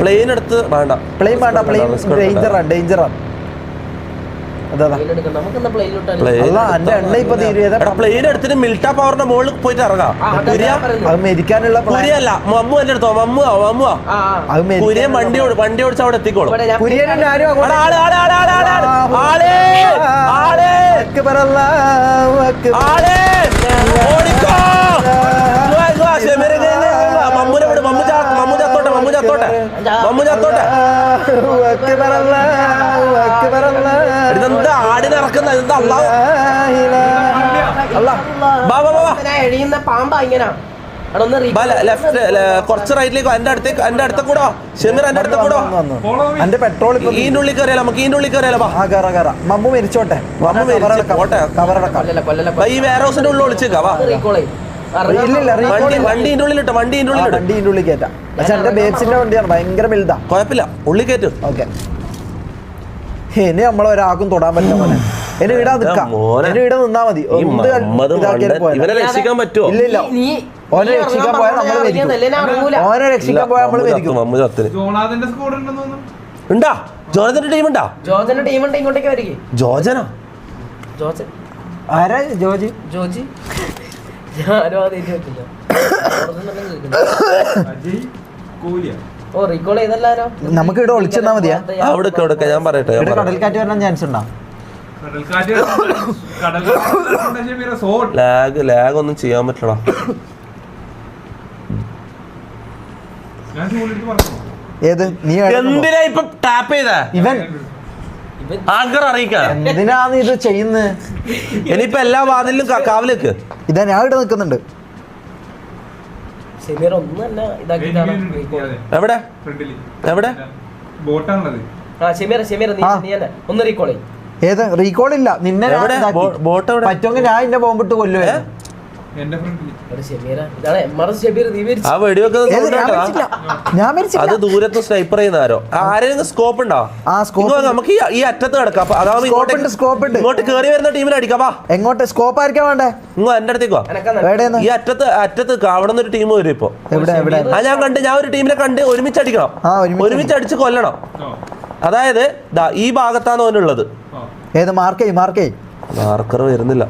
പ്ലെയിൻ എടുത്ത് വേണ്ട. പ്ലെയിൻ ഡേഞ്ചറാണ്. പ്ലെയിൻ എടുത്തിട്ട് മിൽട്ടാ പവറിന്റെ മുകളിൽ പോയിട്ട് ഇറങ്ങാം. മരിക്കാനുള്ള മമ്മു എന്റെ അടുത്തോ? കുര്യൻ വണ്ടി ഓടിച്ച് അവിടെ എത്തിക്കോളും. മമ്മു ചത്തോട്ടെ. ഇതെന്താ ആടിനെ ഇറക്കുന്ന? ഇതെന്താ പാമ്പാ ഇങ്ങനെ കുറച്ച് റൈറ്റിലേക്ക്. എന്റെ അടുത്ത കൂടെ ഷെമീർ, എന്റെ അടുത്ത കൂടെ. എന്റെ പെട്രോൾ ഇതിന്റെ ഉള്ളിൽ കയറിയാലോ? നമുക്ക് ഇതിന്റെ ഉള്ളിൽ കയറിയാലോ? മമ്മു മരിച്ചോട്ടെ. ഈ വെയർ ഹൗസിന്റെ ഉള്ളിൽ ഒളിച്ചേക്കാ. വണ്ടിന്റെ ഉള്ളിലിട്ടോ. വണ്ടിന്റെ ഉള്ളിൽ കയറ്റാം. പക്ഷെ എന്റെ ബേബ്സിന്റെ വണ്ടിയാണ്, ഭയങ്കര വലുതാ. കുഴപ്പമില്ല, ഉള്ളിൽ കയറ്റും. ഓക്കെ ഇനി നമ്മളൊരാൾക്കും തൊടാൻ പറ്റില്ല മോനെ. എന്നെ ഇവിടെ നിന്നാ മതി. ഇവനെ രക്ഷിക്കാൻ പറ്റുമോ? ഇല്ല. ഓനെ രക്ഷിക്കാൻ പോയാൽ നമ്മള് മരിക്കും. ഉണ്ടാ ജോനത്തിന്റെ ടീം ഉണ്ടാ? ടീമുണ്ട് ഇങ്ങോട്ടേക്ക് വരിക. ജോജന ആരാ? ജോജി നമുക്ക് ഇവിടെ ഒളിച്ചെന്നാ മതിയാ. അവിടെ ഞാൻ പറയട്ടെ. കടൽക്കാറ്റ് വരാൻ ചാൻസ് ഉണ്ടോ? ലാഗ് ഒന്നും ചെയ്യാൻ പറ്റണോ? ഏത് നീ എന്തിനാ ഇപ്പൊ ടാപ്പ് ചെയ്ത ഇവൻ ആങ്കർ അറിയിക്കാൻ എന്തിനാണ് ഇത് ചെയ്യുന്നത്? ഇനിയിപ്പോ എല്ലാ വാതിലും കാവലേക്ക് ഇതാ ഞാൻ ഇവിടെ നിൽക്കുന്നുണ്ട്. എവിടെ എവിടെ ഏത് റീകോൾ ഇല്ല നിന്നെ ബോട്ട് പറ്റുമെങ്കിൽ ഞാൻ എന്റെ ബോംബിട്ട് കൊല്ലുവേ. ആ വെടിവെക്കുന്ന ഞാൻ അത് ദൂരത്ത് സ്നൈപ്പർ ചെയ്യുന്ന ആരോ ആരെങ്കിലും സ്കോപ്പ് ഉണ്ടോ? നമുക്ക് ഈ അറ്റത്ത് കിടക്കാം. ഇങ്ങോട്ട് കേറി വരുന്ന ടീമിൽ അടിക്കാം. എങ്ങോട്ട് സ്കോപ്പ് ആയിരിക്കാം വേണ്ടേ? ഇങ്ങോ എന്റെ അടുത്തേക്ക് വാ. ഈ അറ്റത്ത് അവിടെ നിന്ന് ഒരു ടീം വരും ഇപ്പൊ. ഞാൻ ഒരു ടീമിനെ കണ്ട് ഒരുമിച്ച് അടിക്കണം. ഒരുമിച്ച് അടിച്ച് കൊല്ലണം. അതായത് ഈ ഭാഗത്താണ് അവനുള്ളത്. ഏത് മാർക്കർ വരുന്നില്ല.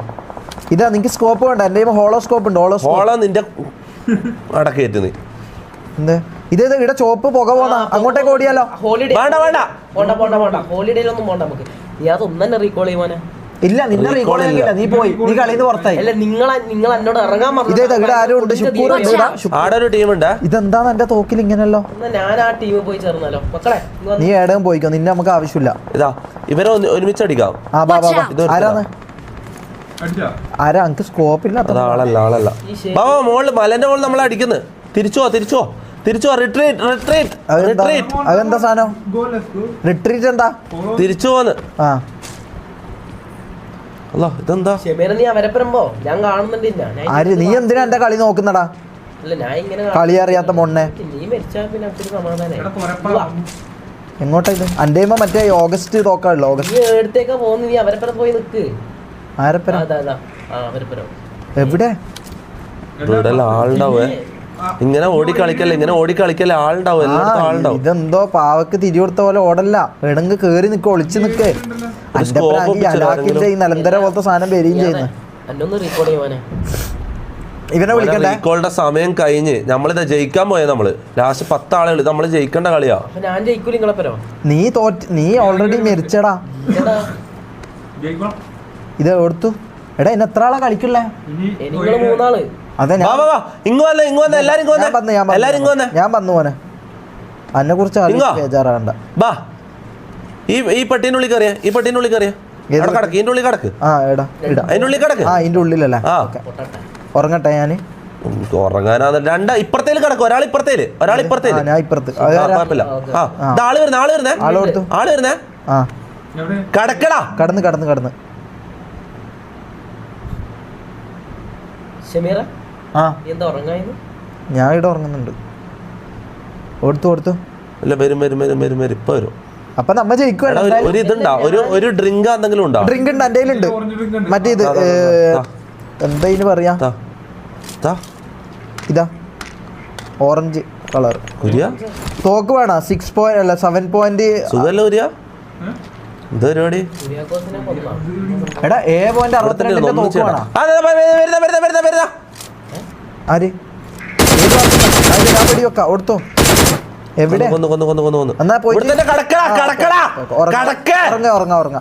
ഇതാ നിങ്ങക്ക് സ്കോപ്പ് വേണ്ട. എന്റെ ഹോളോ സ്കോപ്പ് ഉണ്ട്. ഹോളോ നിന്റെ അടക്കേറ്റ് നീ ഇത് ഇവിടെ ചോപ്പ് പുക പോന്ന അങ്ങോട്ടേക്ക് ഓടിയാലോ? ഇല്ല നിന്നെ റീകോൾ ചെയ്യാനില്ല. നീ പോയി നീ കളിന്ന് പുറത്തായി. ഇവിടെ ആരും ഉണ്ട്. ഇതെന്താണ് എന്റെ തോക്കിൽ ഇങ്ങനല്ലോ? നീ ഏടം പോയിക്കോ. നിന്നെ നമുക്ക് ആവശ്യമില്ല. ഇതാ ഇവരെ ഒരുമിച്ച് അടിക്കാം. ആരാണ് എനിക്ക് സ്കോപ്പ് ഇല്ല. ആളല്ല ബാബാ മോളില് മലന്റെ മോളിൽ നമ്മളെ അടിക്കുന്നത്. തിരിച്ചോ അതെന്താ സാധനം? റിട്രീറ്റ് എന്താ? തിരിച്ചു പോന്ന്. ഇതെന്താ ആര് നീ എന്തിനാ എന്റെ കളി നോക്കുന്നടാ? കളി അറിയാത്ത മൊണ്ണെ. എങ്ങോട്ടാ ഇത്? അന്റെ മറ്റേ ഓഗസ്റ്റ് തോക്കാണല്ലോ. ഓഗസ്റ്റ് എവിടെ ആളുണ്ടാവേ? ഇങ്ങനെ ഓടിക്കളിക്കല്ലേ ആളുണ്ടാവും. എല്ലായിടത്തും ആളുണ്ടാവും. ഇതെന്തോ പാവക്ക് തിരി കൊടുത്ത പോലെ ഓടല്ല. എടങ്ങ് കേറി നിക്ക് ഒളിച്ചു നിക്ക്. ഈ നിലന്തര പോലത്തെ സാധനം വരികയും ചെയ്യുന്നു. ഇവനെ വിളിക്കണ്ടേ? റീകോളിന്റെ സമയം കഴിഞ്ഞ് നമ്മളിത് ജയിക്കാൻ പോയ. നമ്മള് ലാസ്റ്റ് 10 ആളുകൾ നമ്മള് ജയിക്കേണ്ട കളിയാ. നീ ഓൾറെഡി മരിച്ചടാ. ഇത് എടുത്തു. എടാ ഇന്ന് എത്ര ആളാ കളിക്കല്ലേ? അതെ ഞാൻ വന്നു പോനെ. അതിനെ കുറിച്ച് ബേജാറാകണ്ട. ഈ പട്ടീനുള്ളിൽ കയറിയ അതിന്റെ ഉള്ളിലല്ലേ? ഉറങ്ങട്ടെ ഞാന്. ഉറങ്ങാനാ ഇപ്പുറത്തേല് കിടക്കും. ഒരാൾ ഇപ്പുറത്തേല് ഞാൻ ഇപ്പുറത്ത്. ആള് വരുന്നേ കടക്കടാ. കടന്ന് ഞാൻ ഇവിടെ ഉറങ്ങുന്നുണ്ട്. കൊടുത്തു വരും ഇപ്പൊ വരും. അപ്പൊ നമ്മ ജയിക്കും. ഒരു ഇതുണ്ടാ ഒരു ഡ്രിങ്ക് എന്തെങ്കിലും ഉണ്ടോ? ഡ്രിങ്ക് ഉണ്ട് എന്റെ കയ്യിലുണ്ട്. മറ്റേ ഇത് എന്താ ഇതിന് പറയാ? ഇതാ ഓറഞ്ച് കളർ തോക്ക് വേണ. 7 സുഖല്ലേ? എടാ 7.62 തോക്ക് വേണം. ആര് വെക്കാം ഓടുത്തോ. എവിടെ? എന്നാ പോയിട്ട് ഉറങ്ങ.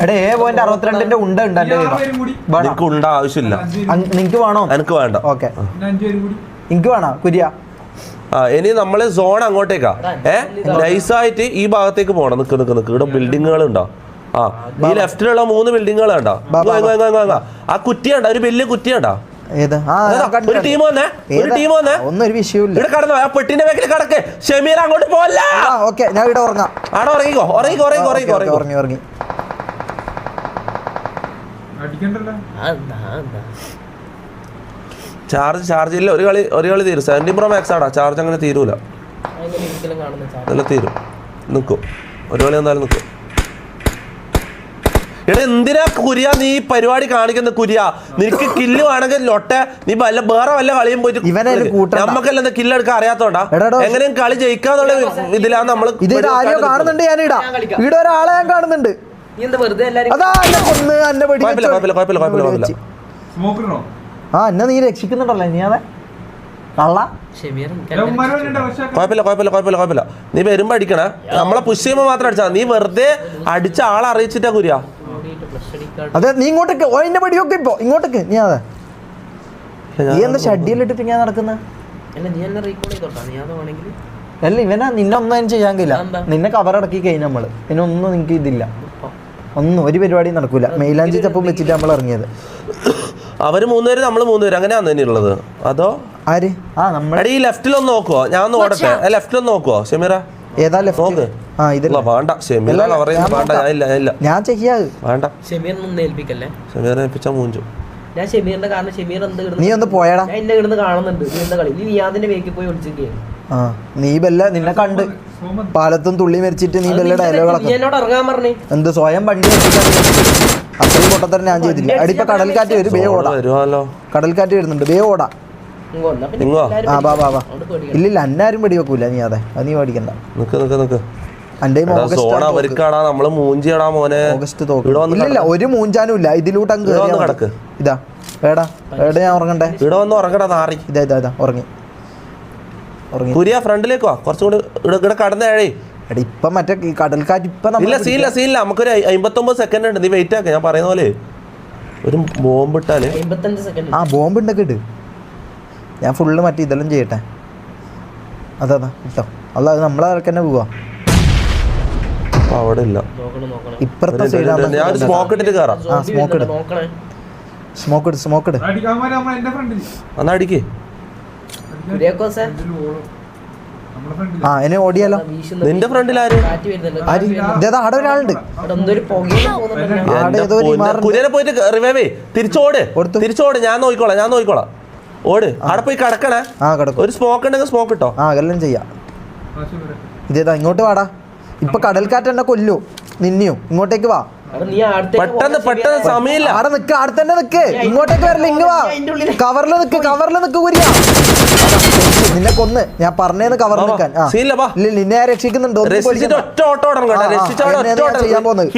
എടാ 7.62 ഉണ്ട ഉണ്ട്. ആവശ്യമില്ല. നിങ്ങക്ക് വേണോ? എനിക്ക് വേണ്ട. ഓക്കെ എനിക്ക് വേണോ കുര്യ? ഇനി നമ്മള് സോൺ അങ്ങോട്ടേക്കാ. നൈസായിട്ട് ഈ ഭാഗത്തേക്ക് പോണം. നിക്ക് ഇവിടെ ബിൽഡിങ്ങുകൾ ഉണ്ടോ? ഈ ലെഫ്റ്റിലുള്ള 3 ബിൽഡിങ്ങുകൾ ഉണ്ടോ? ആ കുറ്റിയുണ്ടോ? ഒരു വലിയ കുറ്റിയുണ്ടോ? ഒരു ടീം വന്നേ. ഒന്നൊരു വിഷയമില്ല. ഇവിടെ കടന്നോ? ആ പെട്ടിന്റെ ബാക്കിൽ കടക്ക്. ഷമീർ അങ്ങോട്ട് പോവല്ല. ഓക്കെ ഞാൻ ഇവിടെ ഉറങ്ങാം. ആണോ? ഉറങ്ങി. ചാർജ് ഇല്ല. ഒരു കളി തീരും. 17 Pro Max ആടാ. ചാർജ് അങ്ങനെ തീരൂല. തീരും. നിൽക്കും. ഒരു കളി എന്തായാലും നിൽക്കും. എടാ എന്തിനാ കുര്യ നീ പരിപാടി കാണിക്കുന്ന? കുര്യ നിനക്ക് കില്ല് വേണമെങ്കിൽ ലൊട്ടെ നീ വേറെ വല്ല കളിയും പോയിട്ട് നമുക്കെല്ലാം കില്ലെടുക്കാൻ അറിയാത്തോണ്ടാ. എങ്ങനെയും കളി ജയിക്കാന്നുള്ള ഇതിലാണ് നമ്മള്. കാണുന്നുണ്ട്. ഞാനിടാ ഇവിടെ ഒരാളെ ഞാൻ കാണുന്നുണ്ട്. എന്നെ നീ രക്ഷിക്കുന്നുണ്ടല്ലോ. നീ അതെ കള്ള. കുഴപ്പമില്ല. നീ വരുമ്പോ അടിക്കണേ. നമ്മളെ പുഷ് ചെയ്യുമ്പോ മാത്രം അടിച്ചാ. നീ വെറുതെ അടിച്ച ആളെ അറിയിച്ചിട്ടാ കുര്യ. അതെ നീ ഇങ്ങോട്ടേക്ക്. ഓ എന്റെ പടിയൊക്കെ ഇപ്പൊ ഇങ്ങോട്ടേക്ക്. നീ അതെ നീ എന്താ ഷഡിയിൽ ഇട്ടിട്ട് ഞാൻ നടക്കുന്ന? അല്ല ഇവനാ നിന്നെ ഒന്നും ചെയ്യാൻ കഴിയില്ല. നിന്നെ കവറടക്കി കഴിഞ്ഞ നമ്മള് പിന്നെ ഒന്നും നിനക്ക് ഇതില്ല, ഒന്നും ഒരു പരിപാടി നടക്കൂല. മെയിലാഞ്ചി ചപ്പം വെച്ചിട്ട് നമ്മൾ ഇറങ്ങിയത്. അവര് 3 പേര് നമ്മള് 3 പേര് അങ്ങനെയാന്ന് തന്നെയുള്ളത്. അതോ ആര്? ആ നമ്മുടെ ഈ ലെഫ്റ്റിലൊന്ന് നോക്കുവോ? ഞാൻ ഒന്ന് ഓടട്ടെ. ലെഫ്റ്റിലൊന്ന് നോക്കുവോ ഷമീറ? ഏതാ ലെഫ്റ്റ്? ആ ഇതില്ല വേണ്ട ഷമീറ വേണ്ട, ഇല്ല ഞാൻ ചെയ്യാത് വേണ്ട. ഷമീറിനെ ഏൽപ്പിച്ചാ മൂഞ്ചു. ഞാൻ ഷമീറിന്റെ കാരണം ഷമീർ നീ ഒന്ന് പോയടാ. ഞാൻ എന്നെ കിടന്ന് കാണുന്നുണ്ട് നീ എന്താ കളി. നീ യാതിന്റെ വേക്ക് പോയി വിളിച്ചിരിക്കുകയാണ്. ആ നീ ബെല്ല നിന്നെ കണ്ട് പാലത്തും തുള്ളി മരിച്ചിട്ട് നീ ബെല്ല ഡയലോഗുകളൊക്കെ എന്നോട് ഇറങ്ങാൻ പറഞ്ഞു. എന്ത് സ്വയം വണ്ടി അത്രയും പൊട്ടത്തരം ഞാൻ ചെയ്തില്ല. അടിപ്പ കടൽക്കാറ്റ് വരും, ബേ ഓടാ. കടൽക്കാറ്റ് വരുന്നുണ്ട്, ബേ ഓടാ. ആ ബാ ബാ ബാ. ഇല്ലില്ല അന്നാരും വെടി വെക്കൂല. നീ അതെ അത് നീ മേടിക്കണ്ട. ഇല്ലില്ല ഒരു മൂഞ്ചാനും ഇല്ല. ഇതിലൂട്ട് അങ്ങ് കേറി ഇതാ വേടാ വേട. ഞാൻ ഉറങ്ങണ്ടേ? ഇവിടെ വന്ന് ഉറങ്ങടാ നാറി. ഇതാ ഇതാ ഇതാ ഉറങ്ങി ഉറങ്ങി. കുരിയ ഫ്രണ്ടിലേക്ക് വാ, കുറച്ചും കൂടി ഇവിടെ കടന്നേഴേ. എടാ ഇപ്പൊ മറ്റേ കടൽക്കാറ്റ് ഇപ്പൊ ഇല്ല സീനില്ല നമുക്കൊരു 59 സെക്കൻഡ് ഉണ്ട്. നീ വെയിറ്റ് ആക്ക. ഞാൻ പറയുന്ന പോലെ ഒരു ബോംബ് ഇട്ടാല് 55 സെക്കൻഡ്. ആ ബോംബ് ഉണ്ടൊക്കെ ഇട്ട് ഞാൻ ഫുള്ള് മറ്റേ ഇതെല്ലാം ചെയ്യട്ടെ. അതാ ഇട്ടോ. അല്ല അത് നമ്മളെ തന്നെ പോവാ. അവിടെ ഇല്ല. ഇപ്പുറത്തെ ഞാൻ സ്മോക്ക് ഇട്ടിട്ട് കയറാം. ആ സ്മോക്ക് ഇട് സ്മോക്ക് ഇട് സ്മോക്ക് ഇട്. എന്നാ അടിക്ക്. ആ എന്നെ ഓടിയാലോ. നിന്റെ ഫ്രണ്ടിൽ ആര്? ഇതേതാ അവിടെ ഒരാളുണ്ട്. കുര്യനെ പോയിട്ട് റിവൈവ് തിരിച്ചോട്. ഞാൻ നോക്കിക്കോളാം. ഓട്. അവിടെ പോയി കിടക്കണേ. ആ കിടക്കും. ഒരു സ്മോക്ക് ഉണ്ടെങ്കിൽ സ്മോക്ക് ഇട്ടോ. ആ അതെല്ലാം ചെയ്യാം. ഇതേതാ ഇങ്ങോട്ട് വാടാ. ഇപ്പൊ കടൽക്കാറ്റ് എന്നെ കൊല്ലു നിന്നെയും. ഇങ്ങോട്ടേക്ക് വാ. പെട്ടെന്ന് സമയമില്ല. അവിടെ നിക്ക്, അവിടെ തന്നെ നിക്ക്. ഇങ്ങോട്ടേക്ക് വരില്ല, ഇങ്ങ് വാ. കവറിൽ നിക്ക് കുരിയ. നിന്നെ കൊന്ന് ഞാൻ പറഞ്ഞേന്ന് കവറിൽ നിൽക്കാൻ. നിന്നെ ഞാൻ രക്ഷിക്കുന്നുണ്ടോ? ചെയ്യാൻ പോകുന്നത്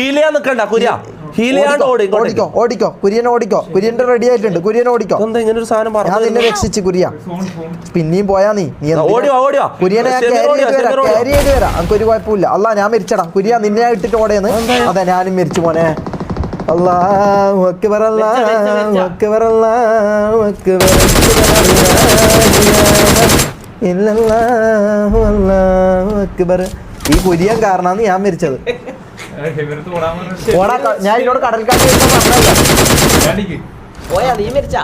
ഓടിക്കോ കുര്യനെ ഓടിക്കോ. കുര്യന്റെ റെഡി ആയിട്ടുണ്ട്. കുര്യനെ ഓടിക്കോ. ഞാൻ നിന്നെ രക്ഷിച്ച് കുരിയ. പിന്നെയും പോയാ നീ കുര്യനെ ഞാൻ ക്യാരി ചെയ്ത് വരാം. നമുക്കൊരു കുഴപ്പമില്ല. അല്ല ഞാൻ മരിച്ചടാ കുരിയ. നിന്നെ ഇട്ടിട്ട് ഓടേന്ന്. അതെ ഞാനും മരിച്ചു മോനെ. അല്ലാഹു അക്ബർ അല്ലാഹു അക്ബർ അല്ലാഹു അക്ബർ ഇല്ലല്ലാഹു അല്ലാഹു അക്ബർ. ഈ കുര്യൻ കാരണമാണ് ഞാൻ മരിച്ചത്. ഞാൻ ഇതിനോട് കടൽക്കാറ്റ് പോയാ നീ മരിച്ചാ.